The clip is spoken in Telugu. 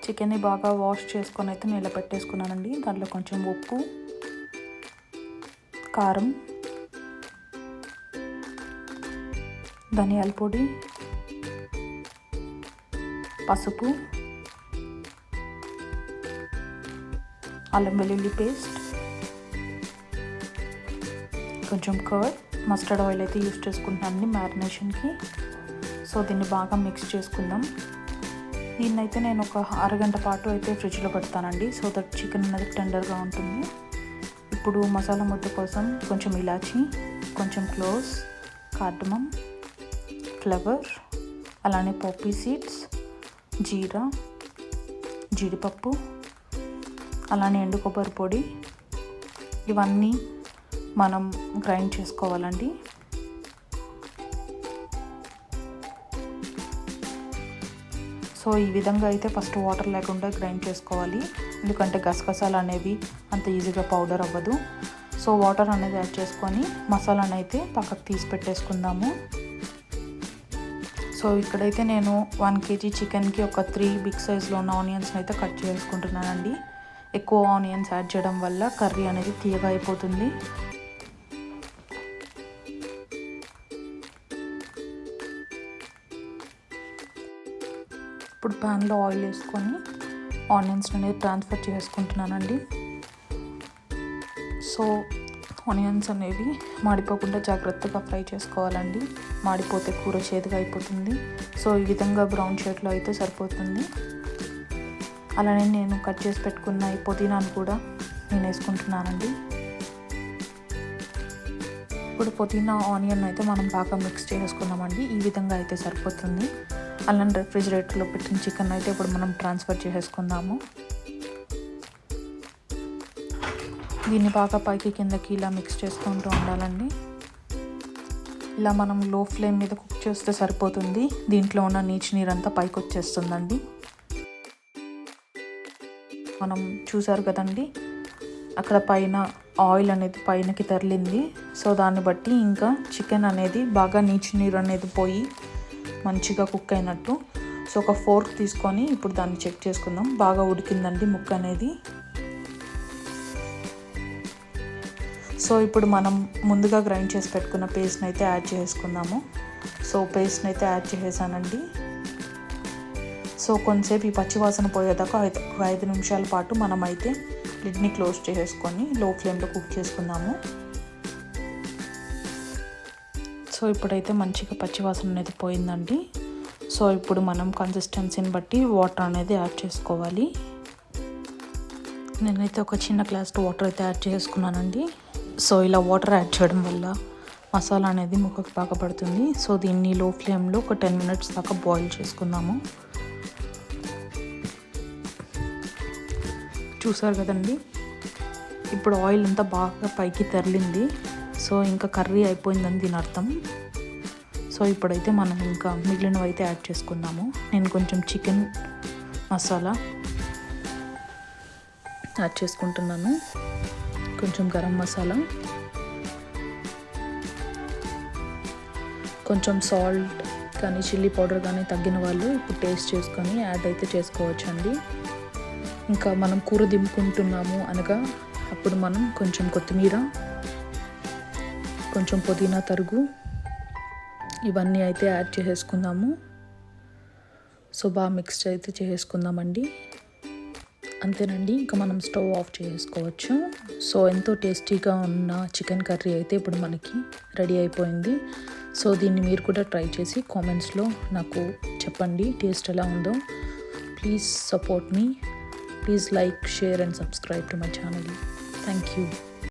చికెన్ని బాగా వాష్ చేసుకొని అయితే నీళ్ళ పెట్టేసుకున్నానండి. దాంట్లో కొంచెం ఉప్పు, కారం, ధనియాల పొడి, పసుపు, అల్లం వెల్లుల్లి పేస్ట్, కొంచెం కర్డ్, మస్టర్డ్ ఆయిల్ అయితే యూస్ చేసుకుంటున్నానండి మ్యారినేషన్కి. సో దీన్ని బాగా మిక్స్ చేసుకుందాం. దీన్నైతే నేను ఒక అరగంట పాటు అయితే ఫ్రిడ్జ్లో పెడతానండి, సో దట్ చికెన్ అనేది టెండర్గా ఉంటుంది. ఇప్పుడు మసాలా ముద్ద కోసం కొంచెం ఇలాచి, కొంచెం క్లోవ్స్, కార్డమమ్, ఫ్లవర్, అలానే పాపీ సీడ్స్, జీరా, జీడిపప్పు, అలానే ఎండు కొబ్బరి పొడి, ఇవన్నీ మనం గ్రైండ్ చేసుకోవాలండి. సో ఈ విధంగా అయితే ఫస్ట్ వాటర్ లేకుండా గ్రైండ్ చేసుకోవాలి, ఎందుకంటే గసగసాలు అనేవి అంత ఈజీగా పౌడర్ అవ్వదు. సో వాటర్ అనేది యాడ్ చేసుకొని మసాలాను అయితే పక్కకు తీసి పెట్టేసుకుందాము. సో ఇక్కడైతే నేను 1 kg చికెన్కి ఒక 3 బిగ్ సైజ్లో ఉన్న ఆనియన్స్ని అయితే కట్ చేసుకుంటున్నానండి. ఎక్కువ ఆనియన్స్ యాడ్ చేయడం వల్ల కర్రీ అనేది తీయగా అయిపోతుంది. ఇప్పుడు ప్యాన్లో ఆయిల్ వేసుకొని ఆనియన్స్ అనేది ట్రాన్స్ఫర్ చేసుకుంటున్నానండి. సో ఆనియన్స్ అనేవి మాడిపోకుండా జాగ్రత్తగా ఫ్రై చేసుకోవాలండి, మాడిపోతే కూర చేదుగా అయిపోతుంది. సో ఈ విధంగా బ్రౌన్ షేడ్లో అయితే సరిపోతుంది. అలానే నేను కట్ చేసి పెట్టుకున్న ఈ పుదీనాను కూడా నేను వేసుకుంటున్నానండి. ఇప్పుడు పుదీనా ఆనియన్ అయితే మనం బాగా మిక్స్ చేసుకున్నామండి. ఈ విధంగా అయితే సరిపోతుంది. అలానే రెఫ్రిజిరేటర్లో పెట్టిన చికెన్ అయితే ఇప్పుడు మనం ట్రాన్స్ఫర్ చేసేసుకుందాము. దీన్ని బాగా పైకి కిందకి ఇలా మిక్స్ చేసుకుంటూ ఉండాలండి. ఇలా మనం లో ఫ్లేమ్ మీద కుక్ చేస్తే సరిపోతుంది. దీంట్లో ఉన్న నీరంతా పైకి వచ్చేస్తుందండి. మనం చూసారు కదండి, అక్కడ పైన ఆయిల్ అనేది పైనకి తరలింది. సో దాన్ని బట్టి ఇంకా చికెన్ అనేది బాగా నీరు అనేది పోయి మంచిగా కుక్ అయినట్టు. సో ఒక ఫోర్క్ తీసుకొని ఇప్పుడు దాన్ని చెక్ చేసుకుందాం. బాగా ఉడికిందండి ముక్క అనేది. సో ఇప్పుడు మనం ముందుగా గ్రైండ్ చేసి పెట్టుకున్న పేస్ట్ని అయితే యాడ్ చేసుకుందాము. సో పేస్ట్ని అయితే యాడ్ చేసేసానండి. సో కొంతసేపు ఈ పచ్చివాసన పోయేదాకా 5 నిమిషాల పాటు మనం అయితే లిడ్ని క్లోజ్ చేసేసుకొని లో ఫ్లేమ్లో కుక్ చేసుకుందాము. సో ఇప్పుడైతే మంచిగా పచ్చివాసన అనేది పోయిందండి. సో ఇప్పుడు మనం కన్సిస్టెన్సీని బట్టి వాటర్ అనేది యాడ్ చేసుకోవాలి. నేనైతే ఒక చిన్న గ్లాస్ వాటర్ అయితే యాడ్ చేసుకున్నానండి. సో ఇలా వాటర్ యాడ్ చేయడం వల్ల మసాలా అనేది ముక్కకు బాగా పడుతుంది. సో దీన్ని లో ఫ్లేమ్లో ఒక 10 minutes దాకా బాయిల్ చేసుకుందాము. చూసారు కదండి, ఇప్పుడు ఆయిల్ అంతా బాగా పైకి తరలింది. సో ఇంకా కర్రీ అయిపోయిందని దీని అర్థం. సో ఇప్పుడైతే మనం ఇంకా మిగిలినవి అయితే యాడ్ చేసుకుందాము. నేను కొంచెం చికెన్ మసాలా యాడ్ చేసుకుంటున్నాను, కొంచెం గరం మసాలా, కొంచెం సాల్ట్ కానీ చిల్లీ పౌడర్ కానీ తగ్గిన వాళ్ళు ఇప్పుడు టేస్ట్ చేసుకొని యాడ్ అయితే చేసుకోవచ్చండి. ఇంకా మనం కూర దింపుకుంటున్నాము అనగా అప్పుడు మనం కొంచెం కొత్తిమీర, కొంచెం పుదీనా తరుగు, ఇవన్నీ అయితే యాడ్ చేసేసుకుందాము. సో బాగా మిక్స్ అయితే చేసుకుందామండి. అంతేనండి, ఇంకా మనం స్టవ్ ఆఫ్ చేసుకోవచ్చు. సో ఎంతో టేస్టీగా ఉన్న చికెన్ కర్రీ అయితే ఇప్పుడు మనకి రెడీ అయిపోయింది. సో దీన్ని మీరు కూడా ట్రై చేసి కామెంట్స్లో నాకు చెప్పండి టేస్ట్ ఎలా ఉందో. Please support me. Please like, share and subscribe to my channel. Thank you.